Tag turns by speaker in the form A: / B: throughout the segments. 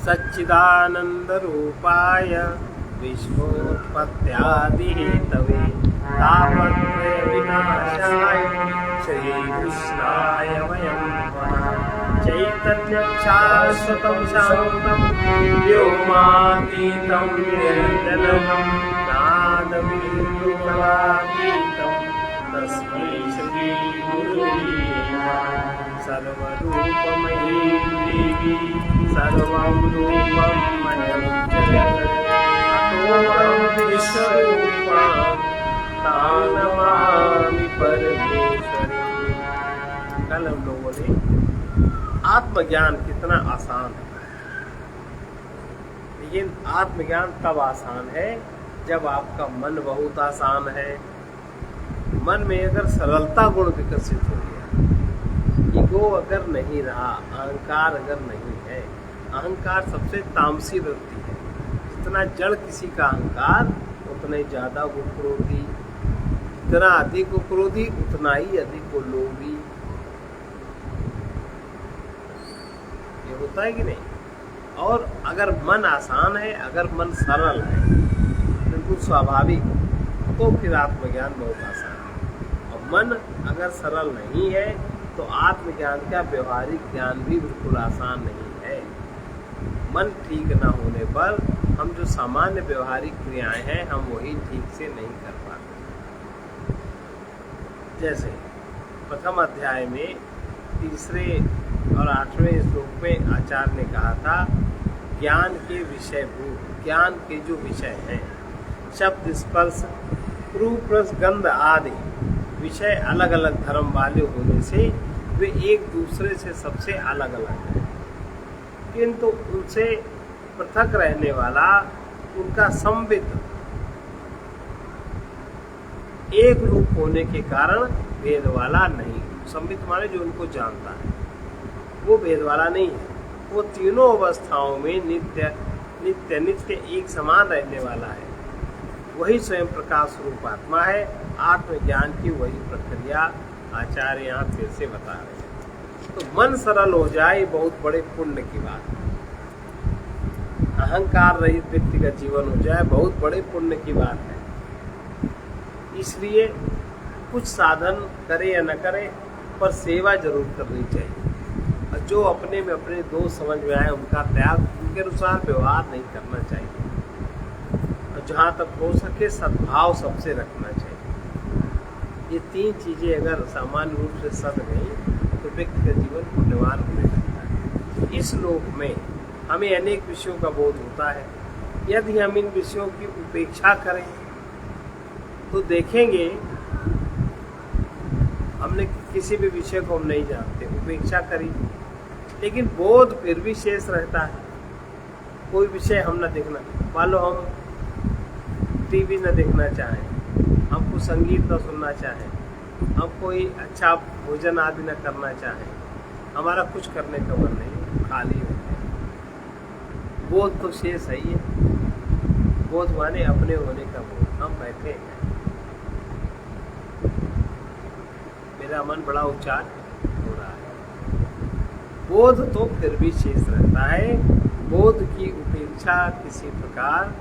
A: सच्चिदानन्दरूपाय विश्वोत्पत्त्यादिहेतवे तापत्रय विनाशाय श्रीकृष्णाय वयं नमः। चैतन्यं शाश्वतं शान्तं व्योमातीतं निरञ्जनं नादबिन्दुकलातीतं तस्मै श्रीगुरुवे नमः। सर्वरूपमयी देवी सर्वं रूपं मयं जगत् अतोऽहं विश्वरूपां तां नमामि परमेश्वरी। कल हम लोगों ने आत्मज्ञान कितना आसान है, लेकिन आत्मज्ञान तब आसान है जब आपका मन बहुत आसान है। मन में अगर सरलता गुण विकसित हो गया, ईगो अगर नहीं रहा, अहंकार अगर नहीं है। अहंकार सबसे तामसी वृत्ति है। जितना जड़ किसी का अहंकार उतने ज्यादा वो क्रोधी, जितना अधिक वो क्रोधी उतना ही अधिक वो लोभी। ये होता है कि नहीं? और अगर मन आसान है, अगर मन सरल है, बिल्कुल स्वाभाविक, तो फिर आत्मज्ञान बहुत आसान है। और मन अगर सरल नहीं है तो आत्मज्ञान का व्यवहारिक ज्ञान भी बिल्कुल आसान नहीं है। मन ठीक ना होने पर हम जो सामान्य व्यवहारिक क्रियाएं हैं हम वही ठीक से नहीं कर पाते। जैसे प्रथम अध्याय में 3 और 8वें श्लोक में आचार्य ने कहा था, ज्ञान के विषयभूत, ज्ञान के जो विषय हैं, शब्द स्पर्श रूप रस गंध आदि विषय अलग अलग धर्म वाले होने से वे एक दूसरे से सबसे अलग अलग हैं, किंतु उनसे पृथक रहने वाला उनका संबित एक रूप होने के कारण भेद वाला नहीं। संबित माने जो उनको जानता है, वो भेद वाला नहीं है। वो तीनों अवस्थाओं में नित्य नित्य नित्य एक समान रहने वाला है। वही स्वयं प्रकाश रूप आत्मा है। आत्मज्ञान की वही प्रक्रिया आचार्य यहाँ फिर से बता रहे हैं। तो मन सरल हो जाए बहुत बड़े पुण्य की बात है। अहंकार रहित व्यक्ति का जीवन हो जाए बहुत बड़े पुण्य की बात है। इसलिए कुछ साधन करे या न करे पर सेवा जरूर करनी चाहिए। और जो अपने में अपने दोष समझ में आए उनका त्याग, उनके अनुसार व्यवहार नहीं करना चाहिए। जहाँ तक हो सके सद्भाव सबसे रखना चाहिए। ये 3 चीजें अगर सामान्य रूप से सद गई तो व्यक्ति का जीवन पुण्यवान होने लगता है। इस लोक में हमें अनेक विषयों का बोध होता है। यदि हम इन विषयों की उपेक्षा करें तो देखेंगे हमने किसी भी विषय को हम नहीं जानते, उपेक्षा करी, लेकिन बोध फिर भी शेष रहता है। कोई विषय हम न देखना, मान लो हम टीवी न देखना चाहें, हमको संगीत न सुनना चाहें, हम कोई अच्छा भोजन आदि न करना चाहें, हमारा कुछ करने का मन नहीं, खाली हो गए, बोध तो शेष है ही है। बोध माने अपने होने का बोध। हम बैठे हैं, मेरा मन बड़ा उच्चार हो रहा है, बोध तो फिर भी शेष रहता है। बोध की उपेक्षा किसी प्रकार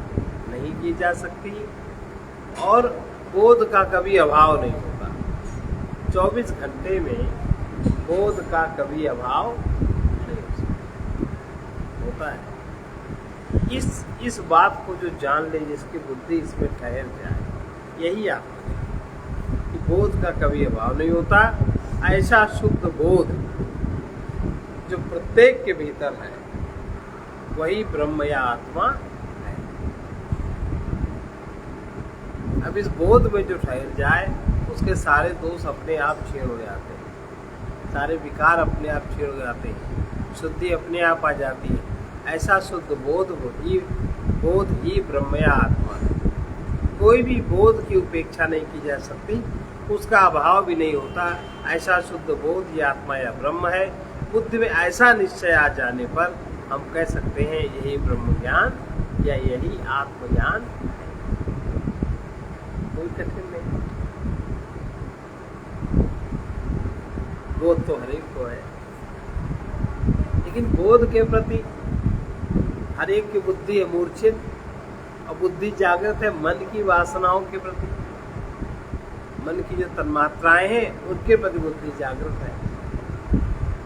A: नहीं की जा सकती और बोध का कभी अभाव नहीं होता। 24 घंटे में बोध का कभी अभाव नहीं होता है। इस बात को जो जान ले, जिसकी बुद्धि इसमें ठहर जाए, यही आत्मा कि बोध का कभी अभाव नहीं होता। ऐसा शुद्ध बोध जो प्रत्येक के भीतर है वही ब्रह्म या आत्मा है। अब इस बोध में जो ठहर जाए उसके सारे दोष अपने आप क्षीण हो जाते हैं, सारे विकार अपने आप क्षीण हो जाते हैं, शुद्धि अपने आप आ जाती है। ऐसा शुद्ध बोध ही ब्रह्म या आत्मा है। कोई भी बोध की उपेक्षा नहीं की जा सकती, उसका अभाव भी नहीं होता। ऐसा शुद्ध बोध ही आत्मा या ब्रह्म है। बुद्धि में ऐसा निश्चय आ जाने पर हम कह सकते हैं यही ब्रह्म ज्ञान या यही आत्मज्ञान है। कोई कठिन नहीं, बोध तो हर एक को है, लेकिन बोध के प्रति हर एक की बुद्धि है मूर्छित, और बुद्धि जागृत है मन की वासनाओं के प्रति। मन की जो तन्मात्राएं हैं उनके प्रति बुद्धि जागृत है,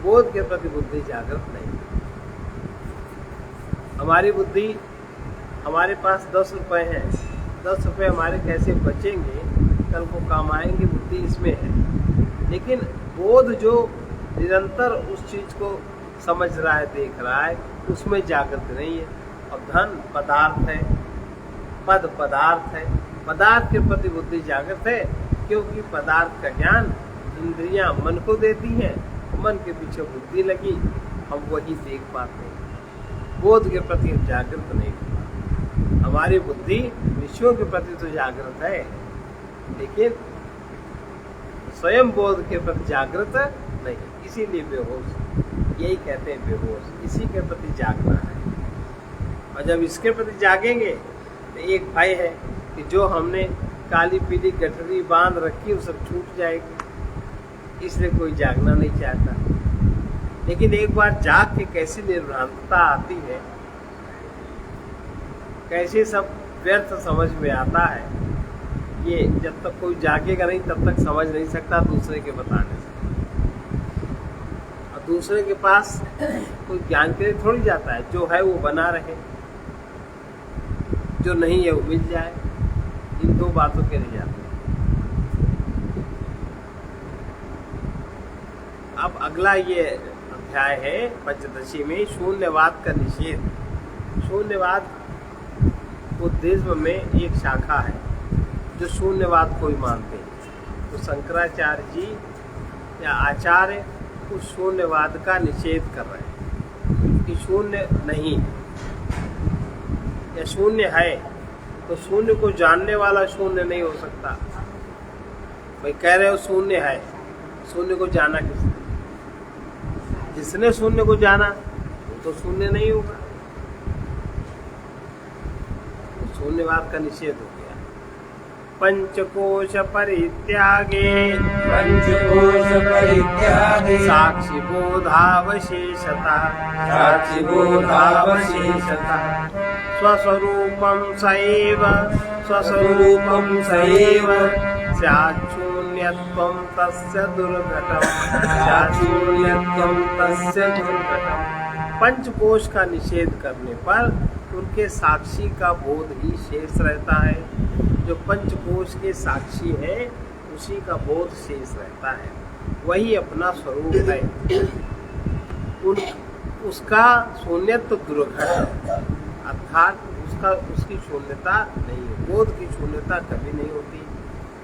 A: बोध के प्रति बुद्धि जागृत नहीं। हमारी बुद्धि, हमारे पास 10 रुपए हैं, 10 रुपए हमारे कैसे बचेंगे, कल को काम आएंगे, बुद्धि इसमें है। लेकिन बोध जो निरंतर उस चीज को समझ रहा है, देख रहा है, उसमें जागृत नहीं है। और धन पदार्थ है, पद पदार्थ है, पदार्थ के प्रति बुद्धि जागृत है, क्योंकि पदार्थ का ज्ञान इंद्रियां मन को देती हैं, मन के पीछे बुद्धि लगी, हम वही देख पाते हैं। बोध के प्रति जागृत नहीं होता। हमारी बुद्धि विषयों के प्रति तो जागृत है, लेकिन स्वयं बोध के प्रति जागृत नहीं, इसीलिए बेहोश। यही कहते हैं बेहोश, इसी के प्रति जागना है। और जब इसके प्रति जागेंगे तो एक भय है कि जो हमने काली पीली गठरी बांध रखी वो सब छूट जाएगी, इसलिए कोई जागना नहीं चाहता। लेकिन एक बार जाग के कैसी निर्भ्रांतता आती है, कैसे सब व्यर्थ समझ में आता है, ये जब तक कोई जागेगा नहीं तब तक समझ नहीं सकता दूसरे के बताने से। और दूसरे के पास कोई ज्ञान के लिए थोड़ी जाता है, जो है वो बना रहे, जो नहीं है वो मिल जाए, इन दो बातों के लिए जाते हैं। अब अगला ये अध्याय है पंचदशी में शून्यवाद का निषेध। शून्यवाद बुद्धिज्म में एक शाखा है जो शून्यवाद को ही मानते हैं। तो शंकराचार्य जी या आचार्य उस शून्यवाद का निषेध कर रहे हैं कि शून्य नहीं है या शून्य है, तो शून्य को जानने वाला शून्य नहीं हो सकता। भाई कह रहे हो शून्य है, शून्य को जाना किसने? जिसने शून्य को जाना वो तो शून्य नहीं होगा। तो शून्यवाद का निषेध हो गया। पंचकोश परित्यागे,
B: पंचकोश परित्यागे,
A: साक्षी बोधावशेषता,
B: साक्षी बोधावशेषता,
A: स्वस्वरूपं सैव,
B: स्वस्वरूपं सैव,
A: स्याच्छून्यत्वं तस्य दुर्घटम्,
B: स्याच्छून्यत्वं तस्य दुर्घटम्।
A: पंचकोश का निषेध करने पर उनके साक्षी का बोध ही शेष रहता है। जो पंचकोश के साक्षी है उसी का बोध शेष रहता है, वही अपना स्वरूप है। उसका शून्यत्व दुर्घट है, अर्थात उसकी शून्यता नहीं है, बोध की शून्यता कभी नहीं होती।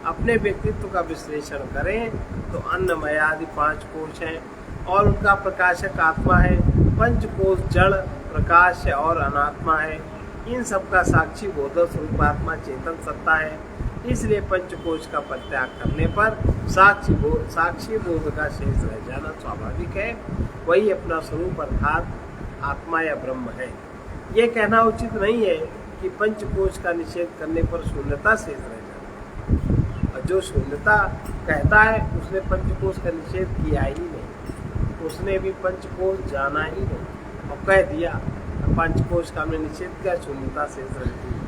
A: अपने व्यक्तित्व का विश्लेषण करें तो अन्नमय आदि 5 कोश हैं और उनका प्रकाशक आत्मा है। पंचकोश जड़, प्रकाश और अनात्मा है। इन सब का साक्षी बोध स्वरूप आत्मा चेतन सत्ता है। इसलिए पंचकोश का परित्याग करने पर साक्षी बोध का शेष रह जाना स्वाभाविक है। वही अपना स्वरूप अर्थात आत्मा या ब्रह्म है। ये कहना उचित नहीं है कि पंचकोश का निषेध करने पर शून्यता शेष रह जाती। और जो शून्यता कहता है उसने पंचकोश का निषेध किया ही नहीं, उसने भी पंचकोश जाना ही नहीं और कह दिया पंचकोश का हमने निषेध किया, शून्यता शेष रहती है।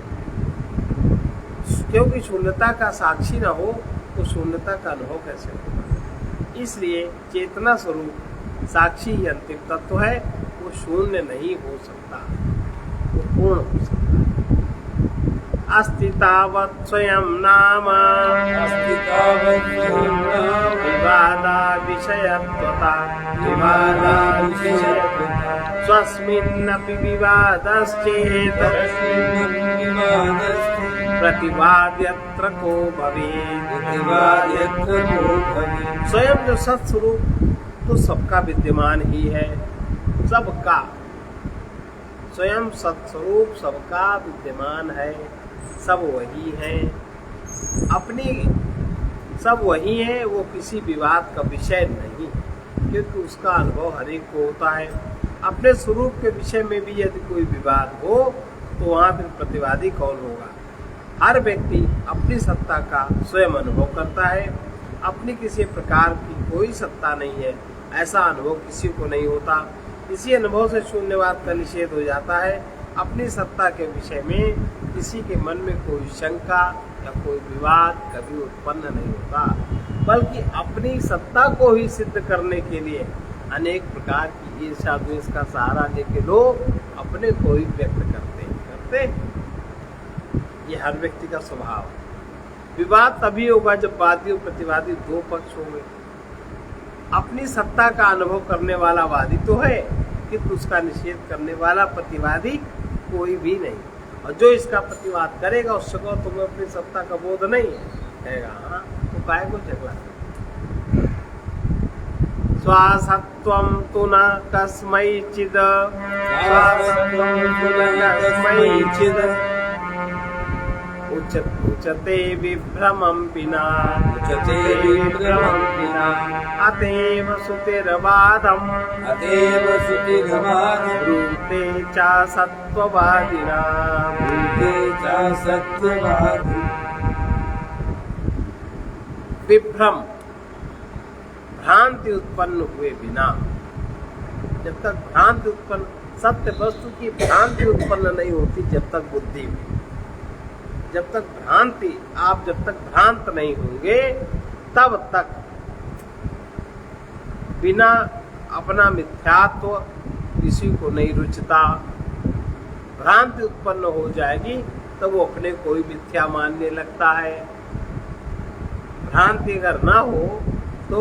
A: क्योंकि शून्यता का साक्षी न हो तो शून्यता का अनुभव कैसे होगा। इसलिए चेतना स्वरूप साक्षी ही अंतिम तत्व है, वो शून्य नहीं हो सकता, वो पूर्ण हो सकता है। अस्तितावत् स्वयं नाम,
B: अस्तितावत् स्वयं नाम,
A: विवादा विषयत्वता,
B: विवादा विषयत्वता,
A: स्वस्मिन्नपि विवादश्चेत्,
B: स्वस्मिन्नपि विवादश्चेत्,
A: प्रतिवाद्यत्र को भवेत्,
B: प्रतिवाद्यत्र को भवेत्।
A: स्वयं जो सत्स्वरूप तो सबका विद्यमान ही है, सबका स्वयं सत्स्वरूप सबका विद्यमान है, सब वही है, अपनी सब वही है, वो किसी विवाद का विषय नहीं, क्योंकि उसका अनुभव हर एक को होता है। अपने स्वरूप के विषय में भी यदि कोई विवाद हो तो वहाँ फिर प्रतिवादी कौन होगा? हर व्यक्ति अपनी सत्ता का स्वयं अनुभव करता है, अपनी किसी प्रकार की कोई सत्ता नहीं है, ऐसा अनुभव किसी को नहीं होता। इसी अनुभव से शून्यवाद का निषेध हो जाता है अपनी सत्ता के विषय में किसी के मन में कोई शंका या कोई विवाद कभी उत्पन्न नहीं होता, बल्कि अपनी सत्ता को ही सिद्ध करने के लिए अनेक प्रकार की ईर्ष्या द्वेष का सहारा लेके लोग अपने को ही व्यक्त करते। ये हर व्यक्ति का स्वभाव है। विवाद तभी होगा जब वादी और प्रतिवादी दो पक्ष होंगे। अपनी सत्ता का अनुभव करने वाला वादी तो है, किंतु उसका निषेध करने वाला प्रतिवादी कोई भी नहीं। और जो इसका प्रतिवाद करेगा उससे कहो तुम्हें अपनी सत्ता का बोध नहीं है, कहेगा हाँ तो काय को झगड़ा। स्वासत्वं तु न कस्मैचिद, उच्यते विभ्रमं विना, अतएव श्रुतिर्वादम्, ब्रूते च सत्त्ववादिनाम्। विभ्रम, भ्रांति उत्पन्न हुए बिना, जब तक भ्रांति उत्पन्न, सत्य वस्तु की भ्रांति उत्पन्न नहीं होती जब तक बुद्धि में, जब तक भ्रांति, आप जब तक भ्रांत नहीं होंगे तब तक बिना अपना मिथ्यात्व किसी को नहीं रुचता। भ्रांति उत्पन्न हो जाएगी तब वो अपने को ही मिथ्या मानने लगता है। भ्रांति अगर ना हो तो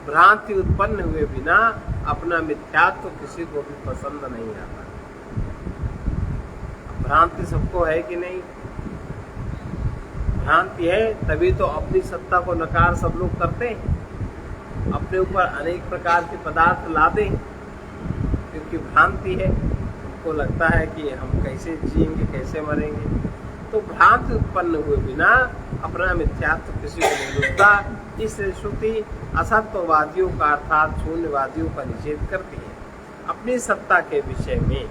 A: भ्रांति उत्पन्न हुए बिना अपना मिथ्यात्व किसी को भी पसंद नहीं आता। भ्रांति सबको है कि नहीं? भ्रांति है तभी तो अपनी सत्ता को नकार सब लोग करते हैं, अपने ऊपर अनेक प्रकार के पदार्थ लाते हैं, क्योंकि भ्रांति है। उनको लगता है कि हम कैसे जिएंगे, कैसे मरेंगे। तो भ्रांति उत्पन्न हुए बिना अपना मिथ्यात्व किसी को नहीं रुचता। इस श्रुति असत्यवादियों का अर्थात शून्यवादियों का निषेध करती है। अपनी सत्ता के विषय में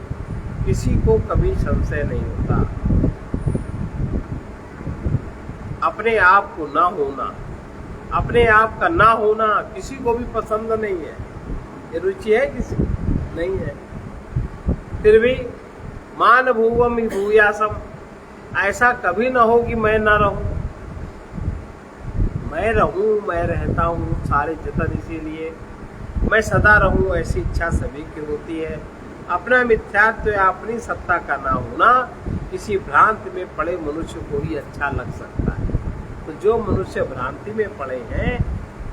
A: किसी को कभी संशय नहीं होता। अपने आप को ना होना, अपने आप का ना होना किसी को भी पसंद नहीं है। ये रुचि है किसी नहीं है। फिर भी मान भूवम ही भूयासम, ऐसा कभी ना हो कि मैं ना रहूं। मैं रहूं, मैं रहता हूं, सारे जतन इसीलिए। मैं सदा रहूं, ऐसी इच्छा सभी की होती है। अपना मिथ्यात्व या अपनी सत्ता का ना होना किसी भ्रांति में पड़े मनुष्य को ही अच्छा लग सकता है। तो जो मनुष्य भ्रांति में पड़े हैं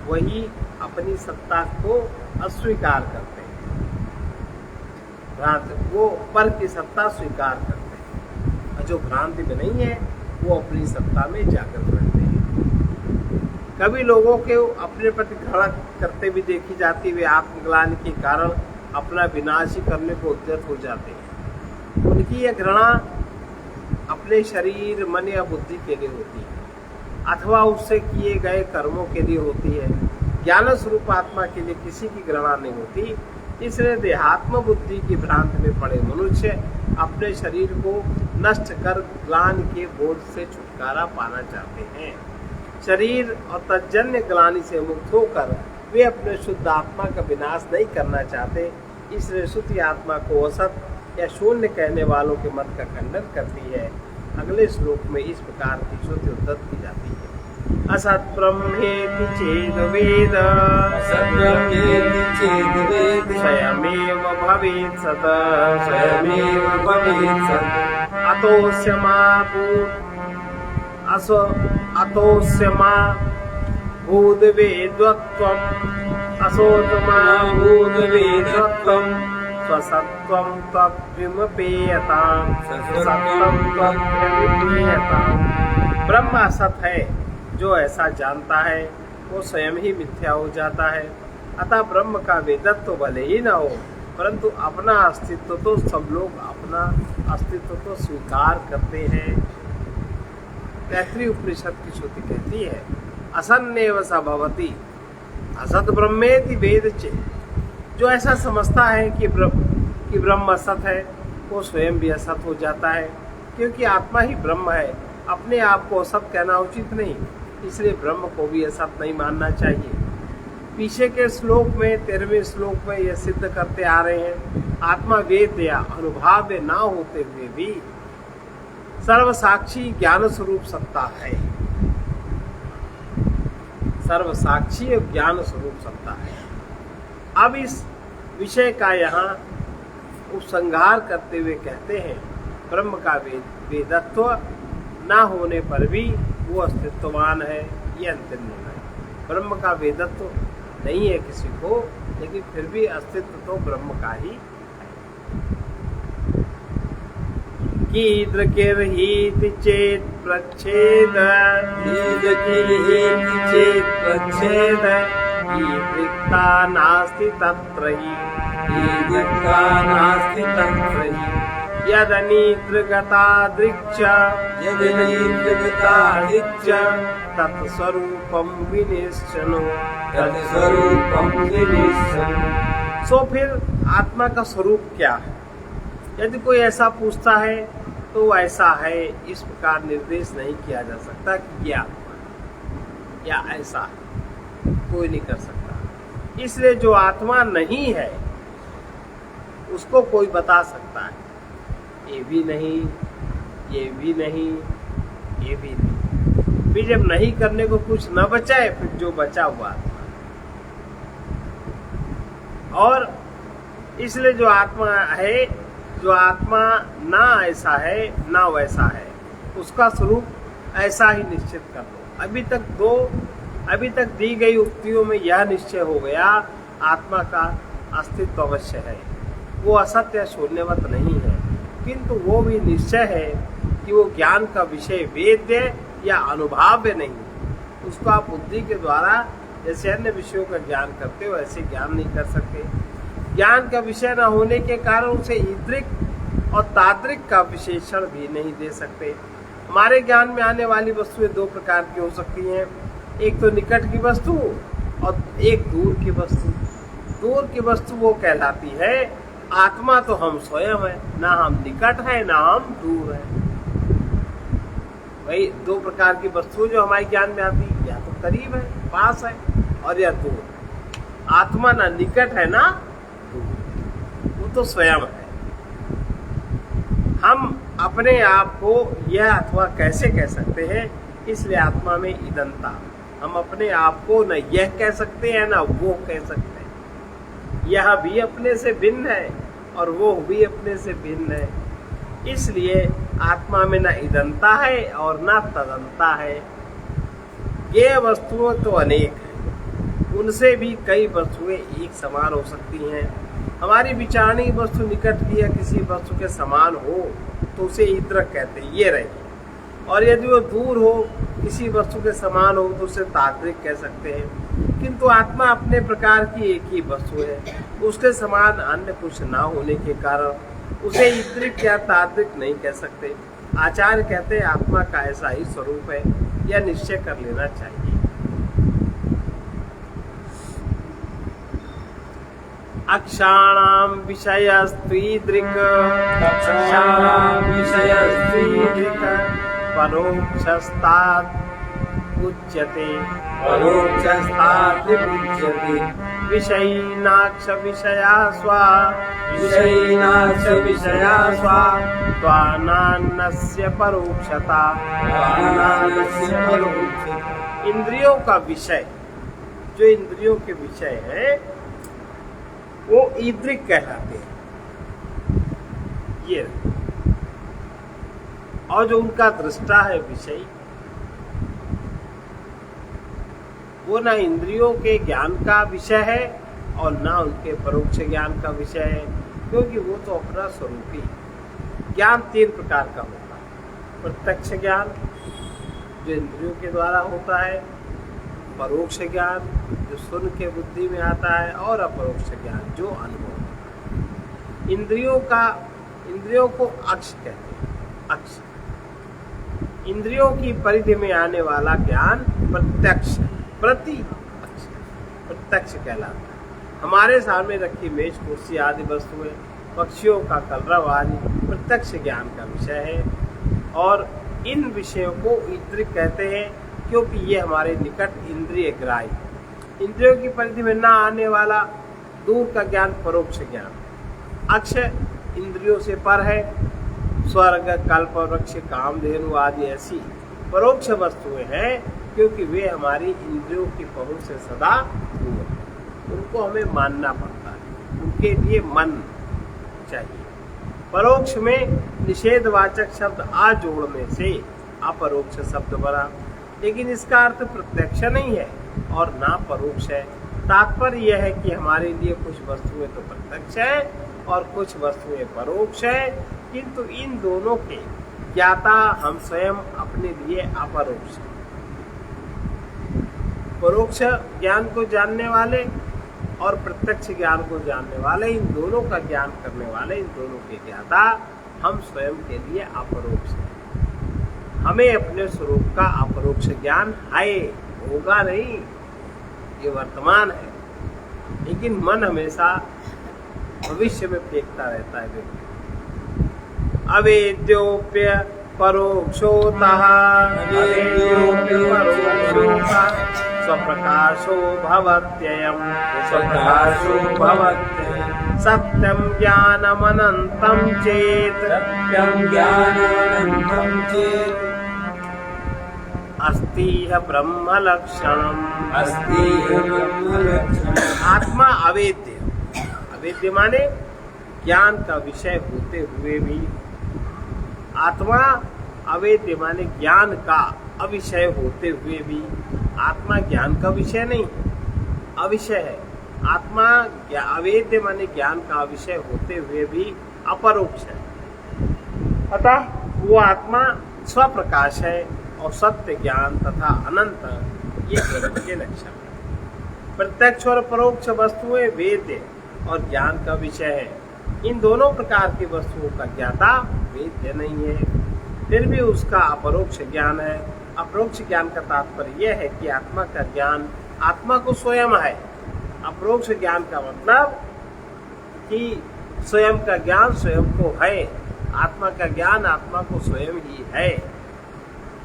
A: वही अपनी सत्ता को अस्वीकार करते हैं। भ्रांति, वो पर की सत्ता स्वीकार करते हैं, और जो भ्रांति में नहीं है वो अपनी सत्ता में जागृत रहते हैं। कभी लोगों के अपने प्रति घृणा करते भी देखी जाती, वे आत्मग्लानि के कारण अपना विनाश ही करने को उद्यत हो जाते हैं। उनकी यह घृणा अपने शरीर, मन या बुद्धि के लिए होती है, अथवा उससे किए गए कर्मों के लिए होती है। ज्ञान स्वरूप आत्मा के लिए किसी की घृणा नहीं होती। इसलिए देहात्म बुद्धि की भ्रांति में पड़े मनुष्य अपने शरीर को नष्ट कर ग्लानि के बोझ से छुटकारा पाना चाहते हैं। शरीर और तज्जन्य ग्लानि से मुक्त होकर वे अपने शुद्ध आत्मा का विनाश नहीं करना चाहते। इसलिए शुद्ध आत्मा को असत या शून्य कहने वालों के मत का खंडन करती है। अगले श्लोक में इस प्रकार की श्रुति उद्धत की जाती है। असत ब्रह्मेति चेद वेद, स्वयमेव भवेत् सत्, स्वयमेव भवेत् सत्। अतोस्य मा भूतवेद्वत्वम्, असोतमा भूतवेद्वत्वम्, स्वसत्त्वं त्वद्विमपेयताम्, सत्त्वं त्वद्विमपेयताम्। ब्रह्म असत है, जो ऐसा जानता है वो स्वयं ही मिथ्या हो जाता है। अतः ब्रह्म का वेदत्व भले ही न हो, परंतु अपना अस्तित्व तो सब लोग अपना अस्तित्व तो स्वीकार करते हैं। तैत्तिरीय उपनिषद की श्रुति कहती है असन्नेव स भवति असत ब्रह्मेति वेद चेत्। जो ऐसा समझता है कि ब्रह्म असत है वो स्वयं भी असत हो जाता है, क्योंकि आत्मा ही ब्रह्म है। अपने आप को असत कहना उचित नहीं, इसलिए ब्रह्म को भी असत नहीं मानना चाहिए। पीछे के श्लोक में 13वें श्लोक में यह सिद्ध करते आ रहे हैं, आत्मा वेद या अनुभाव्य ना होते हुए भी सर्व साक्षी ज्ञान स्वरूप सत्ता है। सर्व साक्षी और ज्ञान स्वरूप सत्ता है। अब इस विषय का यहाँ उपसंहार करते हुए कहते हैं, ब्रह्म का वेदत्व ना होने पर भी वो अस्तित्ववान है। ये अंतिम निर्णय। ब्रह्म का वेदत्व नहीं है किसी को, लेकिन फिर भी अस्तित्व तो ब्रह्म का ही है। कीदृकिर्हीति चेत् प्रच्छेद,
B: कीदृकिर्हीति चेत् प्रच्छेद,
A: ईदृक्ता नास्ति तत्र हि,
B: ईदृक्ता नास्ति तत्र हि,
A: यदनीदृगतादृक्ष,
B: यदनीदृगतादृक्ष,
A: तत्स्वरूपं विनिश्चनो,
B: तत्स्वरूपं विनिश्चनो।
A: सो फिर आत्मा का स्वरूप क्या है? यदि कोई ऐसा पूछता है तो ऐसा है, इस प्रकार निर्देश नहीं किया जा सकता कि ये आत्मा है या ऐसा है, कोई नहीं कर सकता। इसलिए जो आत्मा नहीं है उसको कोई बता सकता है, ये भी नहीं, ये भी नहीं, ये भी नहीं। फिर जब नहीं करने को कुछ न बचाए, फिर जो बचा हुआ आत्मा। और इसलिए जो आत्मा है, जो आत्मा ना ऐसा है ना वैसा है, उसका स्वरूप ऐसा ही निश्चित कर दो। अभी तक दी गई उक्तियों में यह निश्चय हो गया, आत्मा का अस्तित्व अवश्य है, वो असत्य शून्यवत नहीं है, किंतु वो भी निश्चय है कि वो ज्ञान का विषय वेद्य या अनुभाव्य नहीं। उसको आप बुद्धि के द्वारा जैसे अन्य विषयों का ज्ञान करते हो वैसे ज्ञान नहीं कर सकते। ज्ञान का विषय न होने के कारण उसे ईदृक और तादृक का विशेषण भी नहीं दे सकते। हमारे ज्ञान में आने वाली वस्तुएं दो प्रकार की हो सकती हैं, एक तो निकट की वस्तु और एक दूर की वस्तु। दूर की वस्तु वो कहलाती है आत्मा, तो हम स्वयं है, ना हम निकट है ना हम दूर है। भाई दो प्रकार की वस्तु जो हमारे ज्ञान में आती है, या तो करीब है, पास है, और या दूर। आत्मा ना निकट है ना दूर, वो तो स्वयं है। हम अपने आप को यह अथवा कैसे कह सकते हैं, इसलिए आत्मा में ईदनता। हम अपने आप को न यह कह सकते हैं ना वो कह सकते हैं। यह भी अपने से भिन्न है और वो भी अपने से भिन्न है। इसलिए आत्मा में न ईदनता है और न तदनता है। ये वस्तुएं तो अनेक हैं, उनसे भी कई वस्तुएं एक समान हो सकती हैं। हमारी विचारणी वस्तु निकट की या किसी वस्तु के समान हो तो उसे ईदृक कहते हैं, ये रही। और यदि वो दूर हो, किसी वस्तु के समान हो तो उसे तादृक कह सकते हैं। किंतु आत्मा अपने प्रकार की एक ही वस्तु है, उसके समान अन्य कुछ ना होने के कारण उसे ईदृक या तादृक नहीं कह सकते। आचार्य कहते हैं आत्मा का ऐसा ही स्वरूप है, यह निश्चय कर लेना चाहिए। अक्षाणाम विषयस्त्वीदृक्,
B: अक्षाणाम विषयस्त्वीदृक्,
A: परोक्षस्तात् उच्यते,
B: परोक्षस्तात् उच्यते।
A: विषयीनाक्ष विषया स्वा,
B: विषयीनाक्ष विषया स्वा,
A: त्वानान्नस्य परोक्षता।
B: त्वानान्नस्य परोक्षता।
A: इंद्रियों का विषय, जो इंद्रियों के विषय है वो ईदृक कहलाते हैं, ये। और जो उनका दृष्टा है विषय, वो ना इंद्रियों के ज्ञान का विषय है और ना उनके परोक्ष ज्ञान का विषय है, क्योंकि वो तो अपना स्वरूप ही। ज्ञान तीन प्रकार का होता है, प्रत्यक्ष ज्ञान जो इंद्रियों के द्वारा होता है, परोक्ष ज्ञान जो सुन के बुद्धि में आता है, और अपरोक्ष ज्ञान जो अनुभव। इंद्रियों को अक्ष कहते हैं। अक्ष इंद्रियों की परिधि में आने वाला ज्ञान प्रत्यक्ष, प्रत्यक्ष कहलाता है। हमारे सामने रखी मेज कुर्सी आदि वस्तुएं, पक्षियों का कलरव आदि प्रत्यक्ष ज्ञान का विषय है, और इन विषयों को ईदृक कहते हैं क्योंकि ये हमारे निकट इंद्रिय ग्राह्य। इंद्रियों की परिधि में ना आने वाला दूर का ज्ञान परोक्ष ज्ञान। अक्षय इंद्रियों से पर है, स्वर्ग, कल्प वृक्ष, कामधेनु आदि ऐसी परोक्ष वस्तुएं हैं, क्योंकि वे हमारी इंद्रियों की पहुंच से सदा दूर हैं। उनको हमें मानना पड़ता है, उनके लिए मन चाहिए। परोक्ष में निषेधवाचक शब्द आ जोड़ने से अपरोक्ष शब्द बना, लेकिन इसका अर्थ प्रत्यक्ष नहीं है और ना परोक्ष है। तात्पर्य यह है कि हमारे लिए कुछ वस्तुएं तो प्रत्यक्ष है और कुछ वस्तुएं परोक्ष है, किंतु इन दोनों के ज्ञाता हम स्वयं अपने लिए अपरोक्ष हैं। परोक्ष ज्ञान को जानने वाले और प्रत्यक्ष ज्ञान को जानने वाले, इन दोनों का ज्ञान करने वाले, इन दोनों के ज्ञाता हम स्वयं के लिए अपरोक्ष हैं। हमें अपने स्वरूप का अपरोक्ष ज्ञान है, होगा नहीं, ये वर्तमान है, लेकिन मन हमेशा भविष्य में फेंकता रहता है व्यक्ति। अवेद्योप्य परोक्षोतः स्वप्रकाशो भवत्ययम्
B: स्वप्रकाशो भवत्ययम्
A: सत्यं ज्ञानमनन्तं चेत्
B: सत्यं ज्ञानमनन्तं चेत्
A: अस्ति ब्रह्म लक्षणम्
B: अस्ति ब्रह्मलक्षणम्।
A: आत्मा अवेद्य, अवेद्य माने ज्ञान का विषय होते हुए भी, आत्मा अवेद्य माने ज्ञान का अविषय होते हुए भी। आत्मा ज्ञान का विषय नहीं, अविषय है। आत्मा अवेद्य माने ज्ञान का अविषय होते हुए भी अपरोक्ष है। अतः वो आत्मा स्वप्रकाश है और सत्य, ज्ञान तथा अनंत, ये ब्रह्म के लक्षण है। प्रत्यक्ष और परोक्ष वस्तुएं वेद्य और ज्ञान का विषय है। इन दोनों प्रकार की वस्तुओं का ज्ञाता वेद्य नहीं है, फिर भी उसका अपरोक्ष ज्ञान है। अपरोक्ष ज्ञान का तात्पर्य यह है कि आत्मा का ज्ञान आत्मा को स्वयं है। अपरोक्ष ज्ञान का मतलब कि स्वयं का ज्ञान स्वयं को है, आत्मा का ज्ञान आत्मा को स्वयं ही है।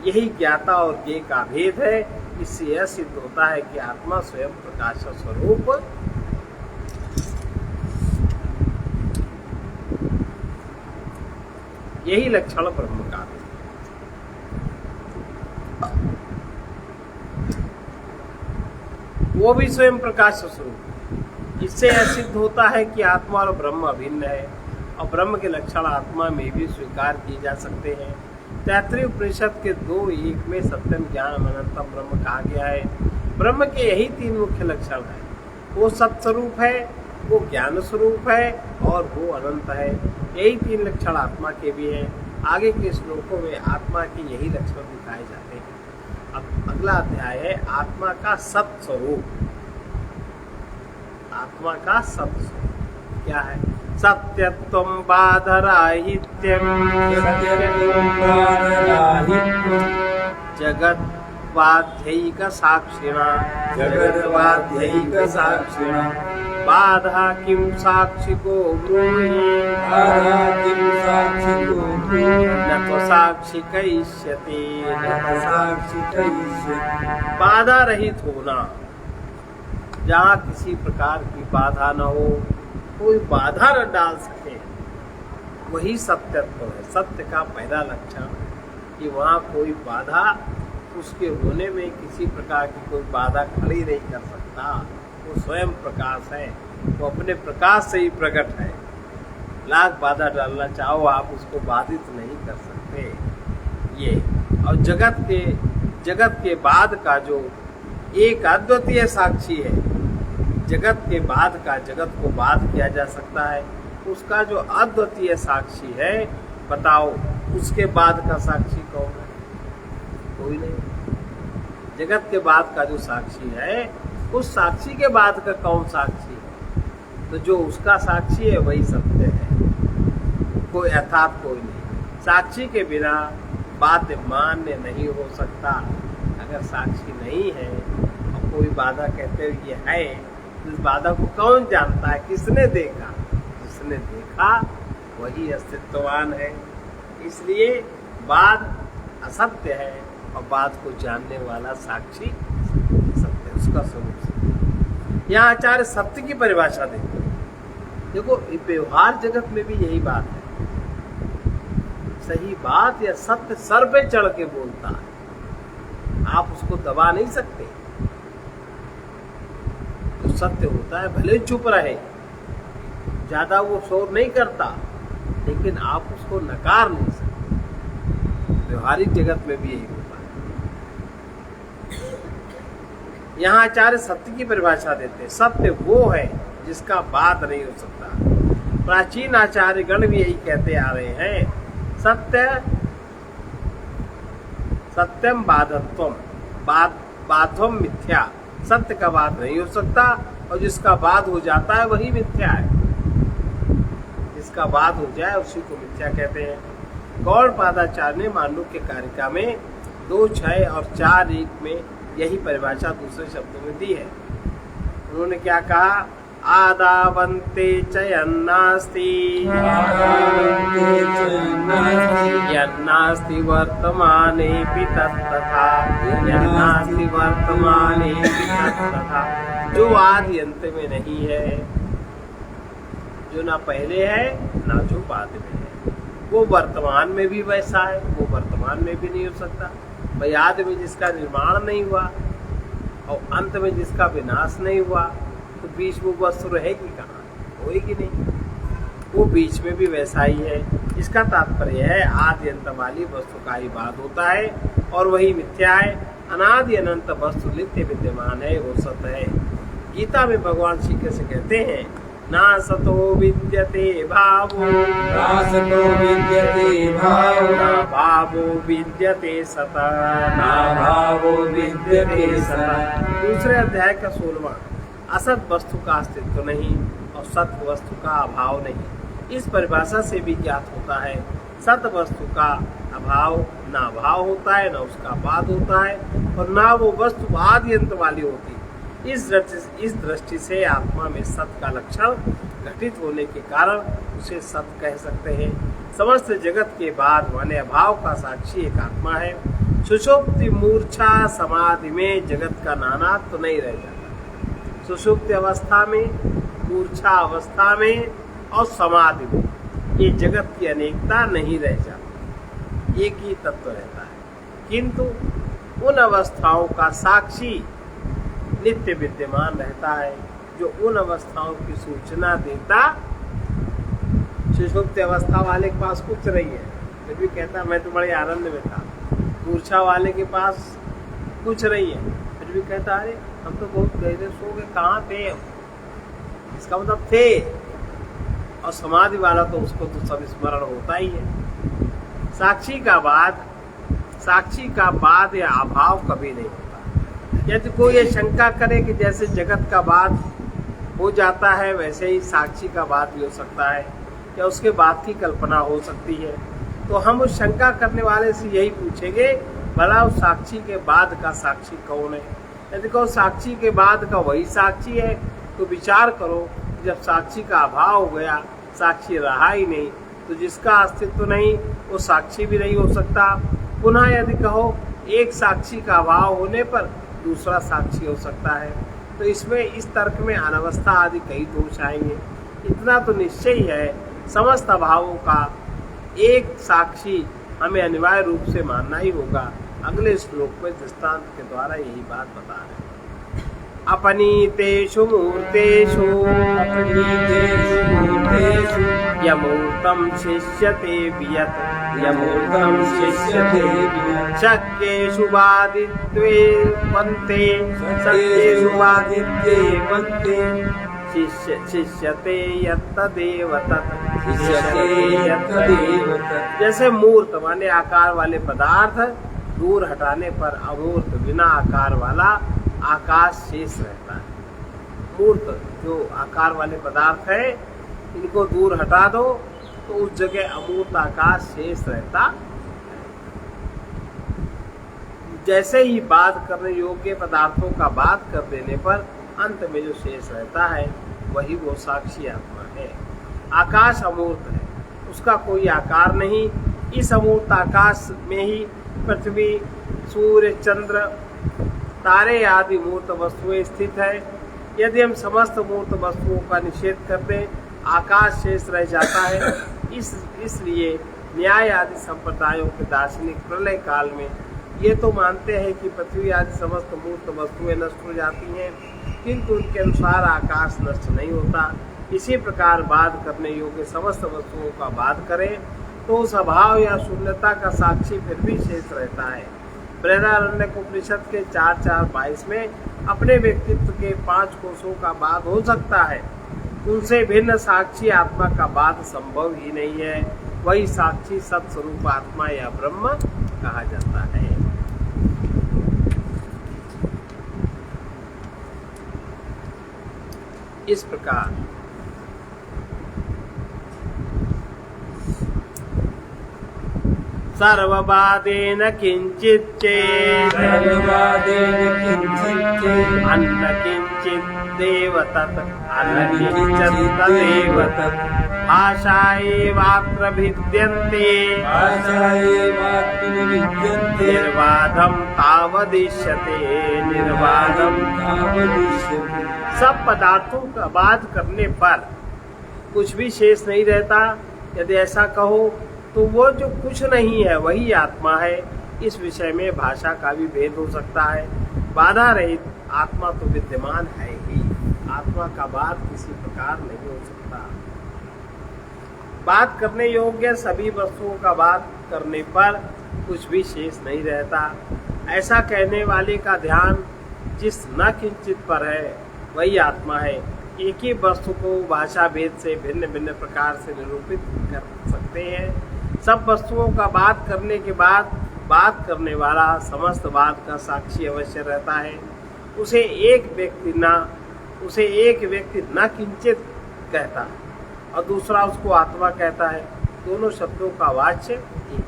A: यही ज्ञाता और ज्ञेय का भेद है। इससे यह सिद्ध होता है कि आत्मा स्वयं प्रकाश स्वरूप, यही लक्षण ब्रह्म का है। वो भी स्वयं प्रकाश स्वरूप। इससे यह सिद्ध होता है कि आत्मा और ब्रह्म अभिन्न है और ब्रह्म के लक्षण आत्मा में भी स्वीकार किए जा सकते हैं। तैत्तिरीय उपनिषद के 2:1 में सत्यम ज्ञान अनंतम ब्रह्म कहा गया है। ब्रह्म के यही 3 मुख्य लक्षण हैं। वो सत्स्वरूप है, वो ज्ञान स्वरूप है और वो अनंत है। यही 3 लक्षण आत्मा के भी हैं। आगे के श्लोकों में आत्मा के यही लक्षण दिखाए जाते हैं। अब अगला अध्याय है आत्मा का सत्स्वरूप। आत्मा का सत्स्वरूप क्या है? सत्यत्वं बाधराहित्यं जगद्बाध्यैक साक्षिणा
B: जगद्बाध्यैक साक्षिणा
A: बाधा किं साक्षिको ब्रूहि
B: बाधा किं साक्षिको ब्रूहि
A: न तो साक्षी कहिष्यति
B: न साक्षी कहिष्यति।
A: बाधा रहित होना, जहाँ किसी प्रकार की बाधा न हो, कोई बाधा न डाल सके, वही सत्यत्व है। सत्य का पहला लक्षण कि वहाँ कोई बाधा, उसके होने में किसी प्रकार की कोई बाधा खड़ी नहीं कर सकता। वो स्वयं प्रकाश है, वो अपने प्रकाश से ही प्रकट है। लाख बाधा डालना चाहो आप, उसको बाधित नहीं कर सकते। ये और जगत के बाद का जो एक अद्वितीय साक्षी है, जगत के बाद का, जगत को बाध किया जा सकता है, उसका जो अद्वितीय साक्षी है, बताओ उसके बाद का साक्षी कौन है? कोई नहीं। जगत के बाद का जो साक्षी है, उस साक्षी के बाद का कौन साक्षी है? तो जो उसका साक्षी है वही सत्य है, कोई अर्थात कोई नहीं। साक्षी के बिना बात मान्य नहीं हो सकता। अगर साक्षी नहीं है और कोई बाधा कहते हुए है, इस बाधा को कौन जानता है? किसने देखा? जिसने देखा वही अस्तित्ववान है। इसलिए बात असत्य है और बात को जानने वाला साक्षी सत्य, उसका स्वरूप सत्य। यहाँ आचार्य सत्य की परिभाषा देते हैं। देखो व्यवहार जगत में भी यही बात है, सही बात या सत्य सर पे चढ़ के बोलता है, आप उसको दबा नहीं सकते। जो सत्य होता है भले चुप रहे, ज्यादा वो शोर नहीं करता, लेकिन आप उसको नकार नहीं सकते। व्यवहारिक जगत में भी यही होता है। यहाँ आचार्य सत्य की परिभाषा देते हैं, सत्य वो है जिसका बात नहीं हो सकता। प्राचीन आचार्य गण भी यही कहते आ रहे हैं, सत्यम बाधत्वम, बाधम मिथ्या, सत्य का बात नहीं हो सकता, और जिसका बात हो जाता है वही मिथ्या है। जिसका बात हो जाए उसी को मिथ्या कहते हैं। गौड़पादाचार्य ने मांडुक्य कारिका में 2:6 और 4:1 में यही परिभाषा दूसरे शब्दों में दी है। उन्होंने क्या कहा, आदावन्ते चयन्नास्ति यन्नास्ति वर्तमानेऽपि तत्तथा यन्नास्ति वर्तमानेऽपि तत्तथा। जो आदि अंत में नहीं है, जो ना पहले है ना जो बाद में है, वो वर्तमान में भी वैसा है, वो वर्तमान में भी नहीं हो सकता। भाई आदि में जिसका निर्माण नहीं हुआ और अंत में जिसका विनाश नहीं हुआ, तो बीच में वस्तु रहेगी कहाँ, होएगी नहीं। वो बीच में भी वैसा ही है। इसका तात्पर्य है आदि अंत वाली वस्तु का ही बात होता है और वही मिथ्या है। अनादि अनंत वस्तु नित्य विद्यमान है, वो सत्य है। गीता में भगवान श्री कृष्ण कहते हैं, ना सतो विद्यते भावो
B: ना सतो विद्यते भावो
A: ना भावो विद्यते सता
B: ना भावो विद्यते सता।
A: दूसरे अध्याय का 16वां, असत वस्तु का अस्तित्व नहीं और सत वस्तु का अभाव नहीं। इस परिभाषा से भी ज्ञात होता है, सत वस्तु का अभाव ना अभाव होता है, ना उसका बाद होता है, और ना वो वस्तु आदि अंत वाली होती। इस दृष्टि से आत्मा में सत का लक्षण घटित होने के कारण उसे सत कह सकते हैं। समस्त जगत के बाद माने अभाव का साक्षी एक आत्मा है। सुषुप्ति मूर्छा समाधि में जगत का नानात्व तो नहीं रह जाता। सुषुप्ति अवस्था में, मूर्छा अवस्था में और समाधि में ये जगत की अनेकता नहीं रह जाती, एक ही तत्व रहता है। किंतु उन अवस्थाओं का साक्षी नित्य विद्यमान रहता है, जो उन अवस्थाओं की सूचना देता। सुषुप्ति अवस्था वाले के पास कुछ नहीं है, फिर भी कहता मैं तो बड़े आनंद में था। मूर्छा वाले के पास कुछ नहीं है, फिर भी कहता अरे हम तो बहुत गहरे सो गए, कहाँ थे? इसका मतलब थे। और समाधि वाला तो उसको तो सब स्मरण होता ही है। साक्षी का बाद या अभाव कभी नहीं होता। यदि कोई ये शंका करे कि जैसे जगत का बाद हो जाता है वैसे ही साक्षी का बाद भी हो सकता है, या उसके बाद की कल्पना हो सकती है, तो हम उस शंका करने वाले से यही पूछेंगे, भला उस साक्षी के बाद का साक्षी कौन है? यदि कहो साक्षी के बाद का वही साक्षी है, तो विचार करो, जब साक्षी का अभाव हो गया, साक्षी रहा ही नहीं, तो जिसका अस्तित्व नहीं वो साक्षी भी नहीं हो सकता। पुनः यदि कहो एक साक्षी का अभाव होने पर दूसरा साक्षी हो सकता है, तो इसमें इस तर्क में अनवस्था आदि कई दोष आएंगे। इतना तो निश्चय ही है, समस्त अभावों का एक साक्षी हमें अनिवार्य रूप से मानना ही होगा। अगले श्लोक में दृष्टांत के द्वारा यही बात बता रहे हैं। अपनीतेषु मूर्तेषु यमूर्तं शिष्यते वियत्
B: यमूर्तं शिष्यते वियत्
A: शक्येषु बादित्वे वन्ते सत्येषु बादित्ये वन्ते शिष्यते यत्तदेव तत्
B: शिष्यते यत्तदेव तत्।
A: जैसे मूर्त माने आकार वाले पदार्थ दूर हटाने पर अमूर्त बिना आकार वाला आकाश शेष रहता है। मूर्त जो आकार वाले पदार्थ है, इनको दूर हटा दो तो उस जगह अमूर्त आकाश शेष रहता है। जैसे ही बात करने योग्य पदार्थों का बात कर देने पर अंत में जो शेष रहता है वही वो साक्षी आत्मा है। आकाश अमूर्त है, उसका कोई आकार नहीं। इस अमूर्त आकाश में ही पृथ्वी, सूर्य, चंद्र, तारे आदि मूर्त वस्तुएं स्थित है। यदि हम समस्त मूर्त वस्तुओं का निषेध कर दें, आकाश शेष रह जाता है। इसलिए न्याय आदि संप्रदायों के दार्शनिक प्रलय काल में ये तो मानते हैं कि पृथ्वी आदि समस्त मूर्त वस्तुएं नष्ट हो जाती हैं, किंतु उनके अनुसार आकाश नष्ट नहीं होता। इसी प्रकार बाध करने योग्य समस्त वस्तुओं का बाध करें तो उस अभाव या शून्यता का साक्षी फिर भी शेष रहता है। बृहदारण्यक उपनिषद के 4:4-22 में अपने व्यक्तित्व के 5 कोशों का बाध हो सकता है, उनसे भिन्न साक्षी आत्मा का बाध संभव ही नहीं है। वही साक्षी सत्स्वरूप आत्मा या ब्रह्म कहा जाता है। इस प्रकार सर्ववादेन किंचित चेत् अन्न किंचित देव तत् अन्न किंचित तदेव तत् भाषा एवात्र भिद्यन्ते निर्वाधं तावदिष्यते निर्वाधं तावदिष्यते। सब पदार्थों का बाध करने पर कुछ भी शेष नहीं रहता। यदि ऐसा कहो तो वो जो कुछ नहीं है वही आत्मा है। इस विषय में भाषा का भी भेद हो सकता है। बाधा रहित आत्मा तो विद्यमान है ही, आत्मा का बाध किसी प्रकार नहीं हो सकता। बात करने योग्य सभी वस्तुओं का बात करने पर कुछ भी शेष नहीं रहता। ऐसा कहने वाले का ध्यान जिस न किंचित पर है वही आत्मा है। एक ही वस्तु को भाषा भेद से भिन्न भिन्न प्रकार से निरूपित कर सकते हैं। सब वस्तुओं का बात करने के बाद बात करने वाला समस्त बात का साक्षी अवश्य रहता है। उसे एक व्यक्ति न किंचित कहता और दूसरा उसको आत्मा कहता है। दोनों शब्दों का वाच्य एक ही है।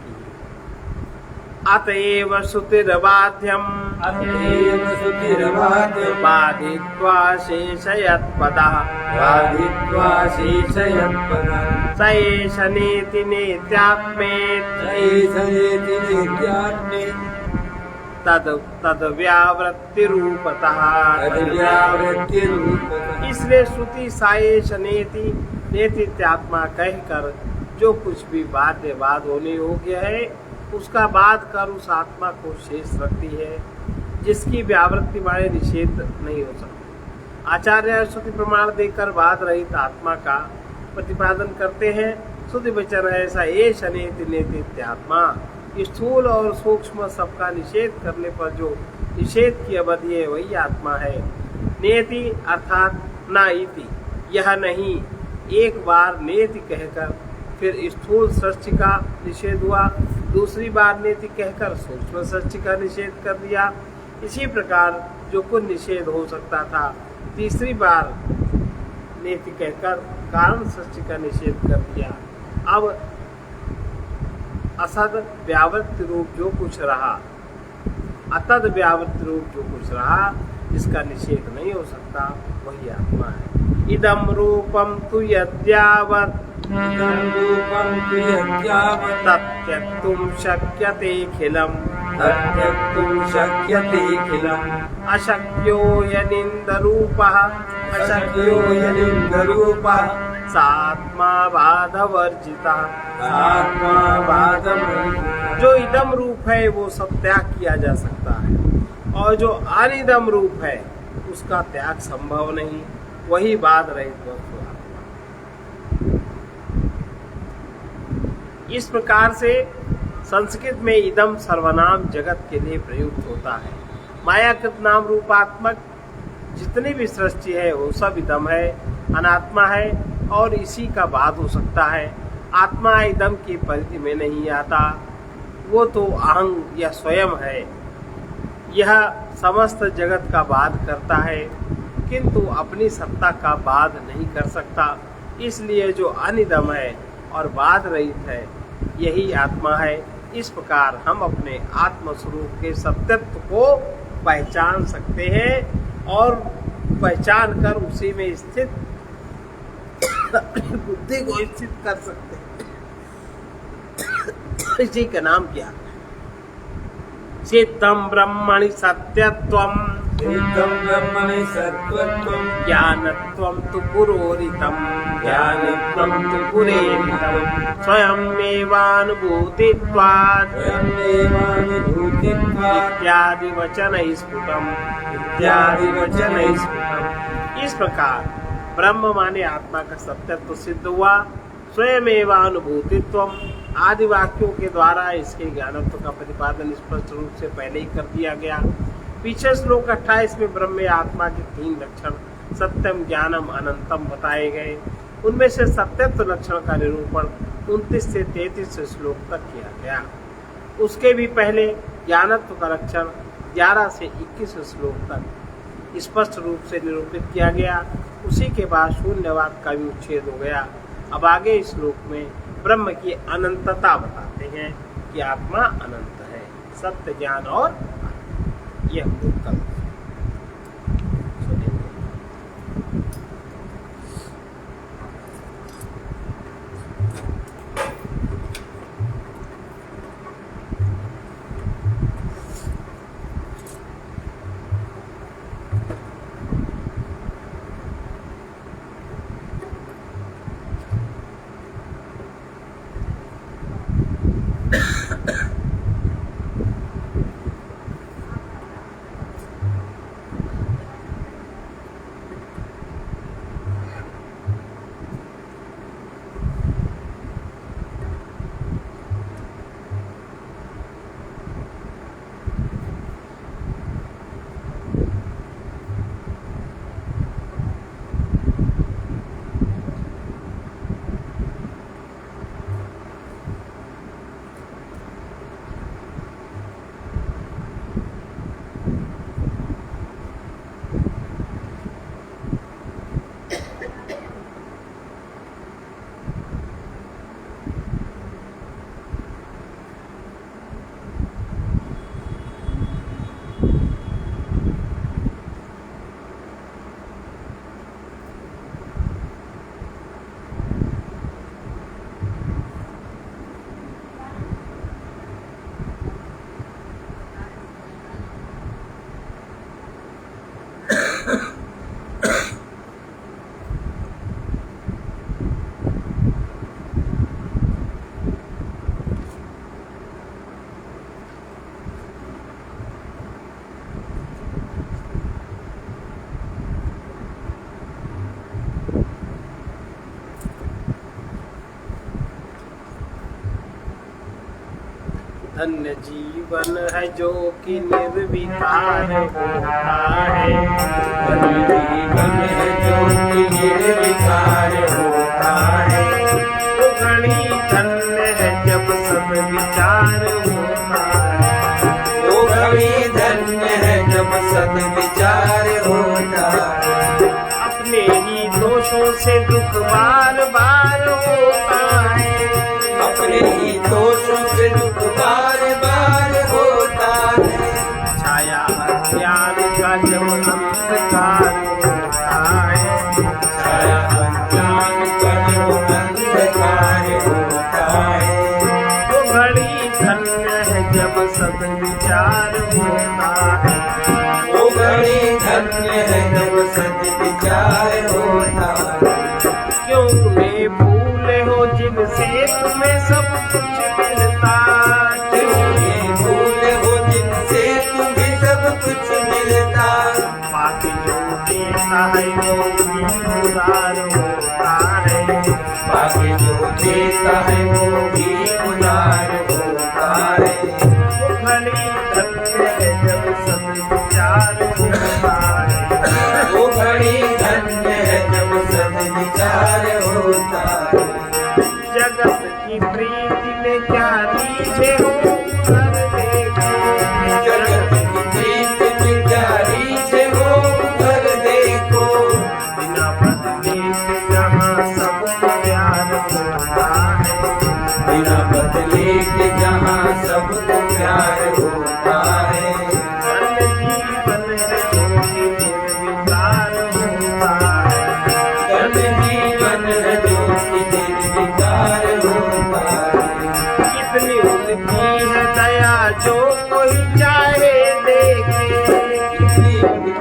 A: अतएव श्रुतिर्बाध्यम बाधित्वा शेषयत्पदः स एष नेति तद व्यावृत्तिरूपतः। इसलिए श्रुति साएष नेति नेतित्यात्मा कहकर जो कुछ भी बाध्य बाध होने योग्य है उसका बाध कर उस आत्मा को शेष रखती है, जिसकी व्यावृत्ति माने निषेध नहीं हो सकती। आचार्य श्रुति प्रमाण देकर बाध रहित आत्मा का प्रतिपादन करते हैं। श्रुति वचन है ऐसा एष नेति नेतित्यात्मा। स्थूल और सूक्ष्म सबका निषेध करने पर जो निषेध की अवधि है वही आत्मा है। नेति अर्थात न इति, यह नहीं। एक बार नेति कहकर फिर स्थूल सृष्टि का निषेध हुआ, दूसरी बार नेति कहकर सूक्ष्म सृष्टि का निषेध कर दिया। इसी प्रकार जो कुछ निषेध हो सकता था तीसरी बार नेति कहकर कारण सृष्टि का निषेध कर दिया। अब असद व्यावृत्ति रूप जो कुछ रहा, अतद व्यावृत्ति रूप जो कुछ रहा जिसका निषेध नहीं हो सकता वही आत्मा है। इदम रूपम तु यद्यावत् तत्यक्तुं शक्यतेऽखिलम् अशक्यो यनिन्दरूपः सात्मा बाधवर्जितः। जो इदम रूप है वो सब त्याग किया जा सकता है और जो अनिदम रूप है उसका त्याग संभव नहीं। वही बाध रहित वस्तु आत्मा। इस प्रकार से संस्कृत में इदम सर्वनाम जगत के लिए प्रयुक्त होता है। मायाकृत नाम रूपात्मक जितनी भी सृष्टि है वो सब इदम है, अनात्मा है और इसी का बाध हो सकता है। आत्मा इदम की परिधि में नहीं आता, वो तो अहंग या स्वयं है। यह समस्त जगत का बाध करता है किंतु अपनी सत्ता का बाध नहीं कर सकता। इसलिए जो अनिदम है और बाध रहित है यही आत्मा है। इस प्रकार हम अपने आत्म स्वरूप के सत्यत्व को पहचान सकते हैं और पहचान कर उसी में स्थित बुद्धि को स्थित कर सकते हैं। इसी का नाम क्या? चित्तम ब्रह्मणि सत्यत्वम
B: सिद्धं ब्रह्मणि सत्त्वत्वं
A: ज्ञानत्वं तु पुरोरितं
B: ज्ञानत्वं तु
A: पुरेरितं स्वयमेवानुभूतित्वात्
B: स्वयमेवानुभूतित्वात्
A: इत्यादि वचनैः स्फुटम् इस प्रकार ब्रह्म माने आत्मा का सत्यत्व सिद्ध हुआ। स्वयमेव अनुभूतित्व आदि वाक्यों के द्वारा इसके ज्ञानत्व का प्रतिपादन स्पष्ट रूप से पहले ही कर दिया गया। पीछे श्लोक 28 में ब्रह्म आत्मा के 3 लक्षण सत्यम ज्ञानम अनंतम बताए गए। उनमें से सत्यत्व लक्षण का निरूपण 29 से 33 श्लोक तक किया गया। उसके भी पहले ज्ञानत्व का लक्षण 11 से 21 श्लोक तक स्पष्ट रूप से निरूपित किया गया। उसी के बाद शून्यवाद का भी उच्छेद हो गया। अब आगे इस श्लोक में ब्रह्म की अनंतता बताते हैं कि आत्मा अनंत है, सत्य ज्ञान और यह हम लोग कल सुनेंगे। धन्य जीवन है जो कि निर्विकार होता है।
B: धन्य जीवन है जो कि निर्विकार होता है।
A: तो घड़ी धन्य है जब सब विचार होता है।
B: वो घड़ी धन्य है जब सद्विचार होता है।
A: अपने ही दोषों से दुख बार बार होता है।
B: अपने ही दोषों से दुख बार बार होता है।
A: छाया अज्ञान का जब अंधकार होता है।
B: छाया अज्ञान का जब अंधकार होता है।
A: तो घड़ी धन्य है जब सद्विचार होता है।
B: वो घड़ी धन्य है जब सद्विचार होता है।
A: क्यों तुम्हें भूले हो जिनसे तुम्हें सब कुछ मिलता।
B: क्यों ये भूले हो जिनसे तुम्हें सब कुछ मिलता।
A: बाकी जो देता है वो भी उदार होता है।
B: बाकी जो देता है वो भी उदार होता है।
A: वो घड़ी धन्य है जब सद्विचार होता है।
B: वो घड़ी धन्य है जब सद्विचार होता है।
A: जगत की प्रीति में क्या रीझे हो कर देखो।
B: जगत की प्रीति में क्या रीझे हो कर देखो।
A: बिना बदले के जहाँ सबको प्यार होता है।
B: बिना बदले के जहाँ सबको प्यार होता है।
A: धन्य जीवन है जो कि निर्विकार होता है।
B: धन्य जीवन है जो कि निर्विकार होता है।
A: कितनी उनकी है दया जो कोई चाहे देखे।
B: कितनी उनकी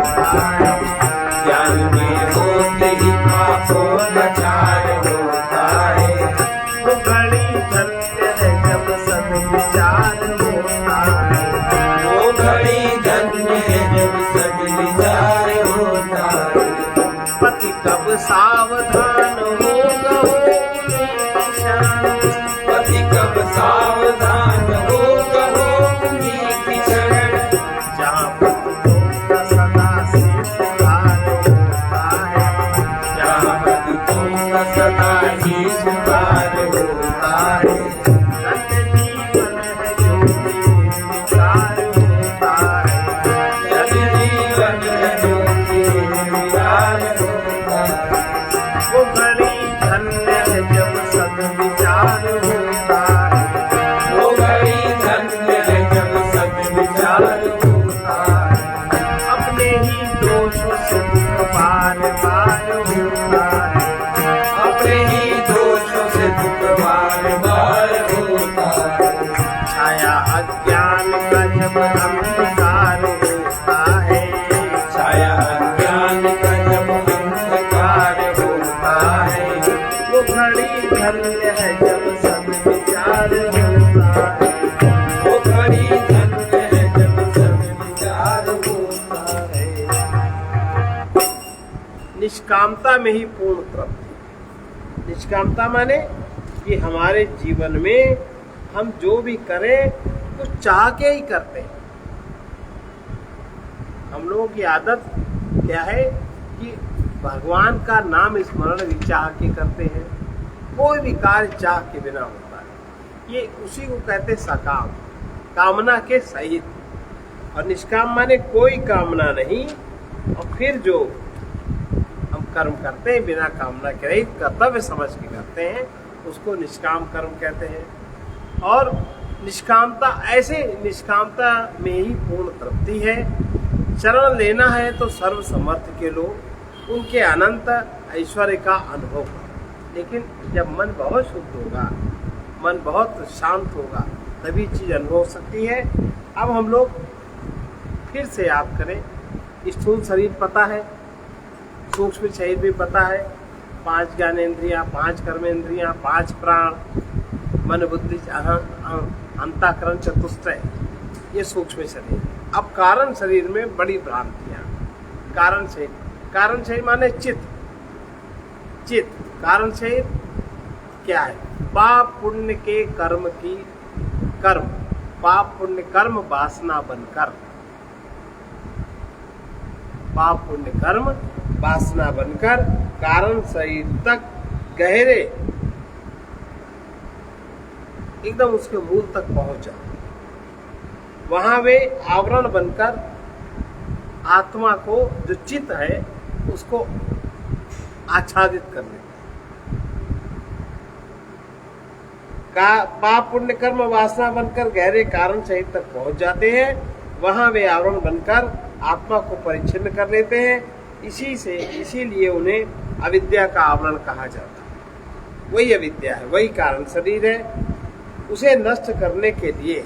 B: होता है। ज्ञान में होते ही पापों का क्षय होता है।
A: वो घड़ी धन्य है जब सद्विचार होता है।
B: वो घड़ी धन्य है जब सद्विचार होता है।
A: पति कब सावधान होगा
B: पति कब सावधान होगा उन्हीं शरण।
A: जहाँ पतितों का सदा से सुधार होता है।
B: जहाँ पतितों का सदा ही सुधार होता है।
A: धन्य जीवन है जो निर्विकार होता है।
B: धन्य जीवन है जो निर्विकार होता है।
A: वो घड़ी धन्य है जब सद्विचार होता है।
B: वो घड़ी धन्य है जब सद्विचार होता है।
A: अपने ही दोषों से दुख बार बार होता है।
B: अपने ही दोषों से दुख बार बार होता है।
A: छाया अज्ञान का जब अंधकार होता है।
B: छाया अज्ञान का जब अंधकार होता है।
A: वो घड़ी धन्य है जब सद्विचार होता है।
B: वो घड़ी धन्य है जब सद्विचार होता है।
A: निष्कामता में ही पूर्ण तृप्ति। निष्कामता माने कि हमारे जीवन में हम जो भी करें तो चाह के ही करते हैं। हम लोगों की आदत क्या है कि भगवान का नाम स्मरण भी चाह के करते हैं। कोई भी कार्य चाह के बिना होता है। ये उसी को कहते सकाम, कामना के सहित। और निष्काम माने कोई कामना नहीं, और फिर जो हम कर्म करते हैं बिना कामना के रहित कर्तव्य समझ के करते हैं उसको निष्काम कर्म कहते हैं। और निष्कामता, ऐसे निष्कामता में ही पूर्ण तृप्ति है। शरण लेना है तो सर्व समर्थ के लोग, उनके अनंत ऐश्वर्य का अनुभव करो। लेकिन जब मन बहुत शुद्ध होगा, मन बहुत शांत होगा, तभी चीज अनुभव हो सकती है। अब हम लोग फिर से याद करें, स्थूल शरीर पता है, सूक्ष्म शरीर भी पता है, 5 ज्ञानेंद्रियां, 5 कर्मेंद्रियां, 5 प्राण, मन बुद्धि अंतःकरण चतुष्टय, ये सूक्ष्म शरीर। अब कारण शरीर में बड़ी भ्रांतियां। कारण शरीर माने चित्त। कारण शरीर क्या है? पाप पुण्य के कर्म की कर्म, पाप पुण्य कर्म वासना बनकर, पाप पुण्य कर्म वासना बनकर कारण शरीर तक गहरे एकदम उसके मूल तक पहुंच जाते। वहां वे आवरण बनकर आत्मा को, जो चित्त है, उसको आच्छादित कर लेते। पाप पुण्य कर्म वासना बनकर गहरे कारण शरीर तक पहुंच जाते हैं। वहां वे आवरण बनकर आत्मा को परिच्छिन्न कर लेते हैं। इसीलिए उन्हें अविद्या का आवरण कहा जाता है। वही अविद्या है, वही कारण शरीर है। उसे नष्ट करने के लिए,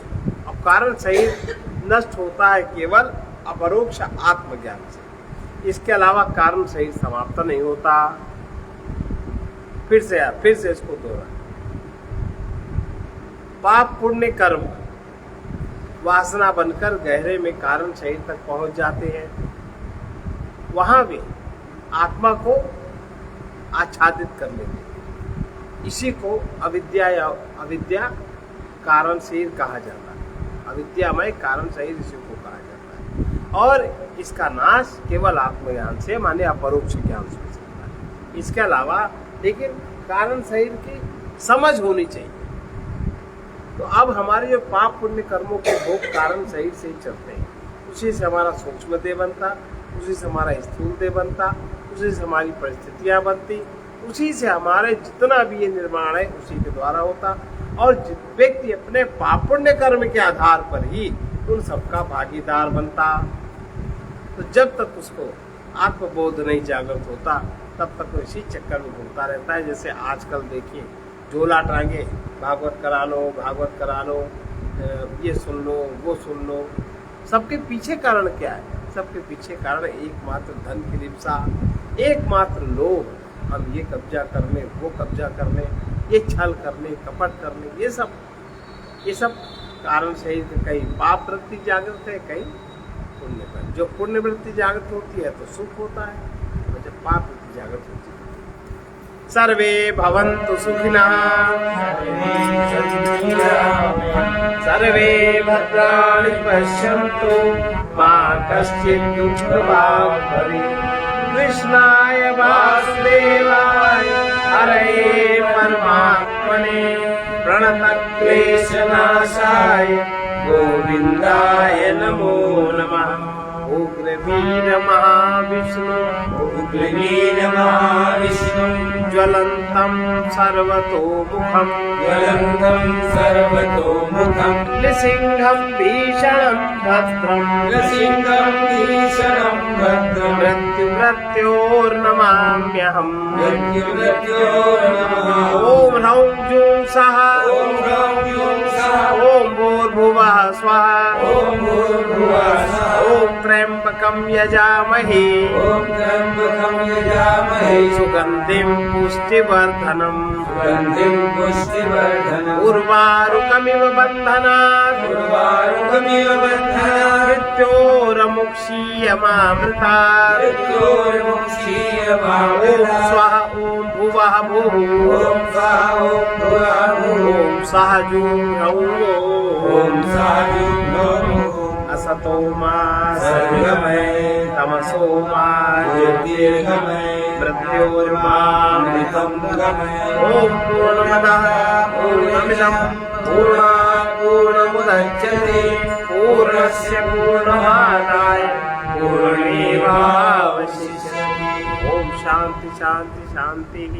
A: अब कारण शरीर नष्ट होता है केवल अपरोक्ष आत्मज्ञान से, इसके अलावा कारण शरीर समाप्त नहीं होता। फिर से इसको दोहरा, पाप पुण्य कर्म वासना बनकर गहरे में कारण शरीर तक पहुंच जाते हैं। वहां भी आत्मा को आच्छादित कर लेते हैं। इसी को अविद्या कारण शरीर कहा जाता है। अविद्यामय कारण शरीर इसी को कहा जाता है। और इसका नाश केवल आत्मज्ञान से, माने अपरोक्ष ज्ञान से हो सकता है। इसके अलावा लेकिन कारण शरीर की समझ होनी चाहिए। तो अब हमारे जो पाप पुण्य कर्मों के भोग कारण शरीर से ही चलते हैं। उसी से हमारा सूक्ष्म देह बनता, उसी से हमारा स्थूल देह बनता, उसी से हमारी परिस्थितियां बनती, उसी से हमारे जितना भी ये निर्माण है उसी के द्वारा होता। और व्यक्ति अपने पाप पुण्य कर्म के आधार पर ही उन सबका भागीदार बनता। तो जब तक उसको आत्मबोध नहीं जागृत होता तब तक वो इसी चक्कर में घूमता रहता है। जैसे आजकल देखिए, झोला टांगे, भागवत करा लो, ये सुन लो, वो सुन लो। सबके पीछे कारण क्या है? सबके पीछे कारण एकमात्र धन की लिप्सा, एकमात्र लोभ। हम ये कब्जा कर लें, वो कब्जा कर लें, ये छल कर लें, कपट कर लें, ये सब कारण से ही कहीं पाप वृत्ति जागृत है, कहीं पुण्य पर। जो पुण्य वृत्ति जागृत होती है तो सुख होता है, और जब पाप वृत्ति जागृत होती है। सर्वे भवन्तु सुखिनः, सर्वे भद्राणि पश्यन्तु, मा कश्चित् दुःखभाग् भवेत्। कृष्णाय वासुदेवाय हरये परमात्मने प्रणतक्लेशनाशाय गोविन्दाय नमो नमः। उग्रवीर महाविष्णु,
B: उग्रवीर महाविष्णु,
A: ज्वलन्तं सर्वतोमुखं,
B: ज्वलन्तं सर्वतोमुखं,
A: नृसिंहं भीषणं भद्रं,
B: नृसिंहं भीषणं भद्रं,
A: मृत्योर्नमाम्यहम्।
B: मृत्युर्मृत्योर्नमः।
A: ॐ ह्रौं जूं सः,
B: ॐ ह्रौं जूं सः,
A: ॐ भूर्भुवः स्वः,
B: ॐ भूर्भुवः स्वः,
A: ॐ त्र्यम्बकं यजामहे,
B: ॐ त्र्यम्बकं यजामहे,
A: सुगन्धिं पुष्टिवर्धनम्,
B: सुगन्धिं पुष्टिवर्धनम्,
A: उर्वारुकमिव बन्धनात्,
B: उर्वारुकमिव बन्धनात्,
A: मृत्योरमुक्षीयमामृतात्।
B: मृत्योर्मुक्षीयमामृतात्।
A: ॐ स्वः ॐ भुवः भुः,
B: ॐ स्वः ॐ भुवः भुः,
A: ॐ सः जूं ह्रौं
B: ॐ सः जूं ह्रौं।
A: असतो मा
B: सर्वगमय,
A: तमसो मा
B: ज्योतिर्गमय,
A: मृत्योर्मामृतं
B: गमय।
A: ॐ पूर्णमदः पूर्णमिदं पूर्णात् पूर्णमुदच्यते पूर्णस्य पूर्णमादाय पूर्णमेवावशिष्यते। ॐ शान्ति शान्ति शान्तिः।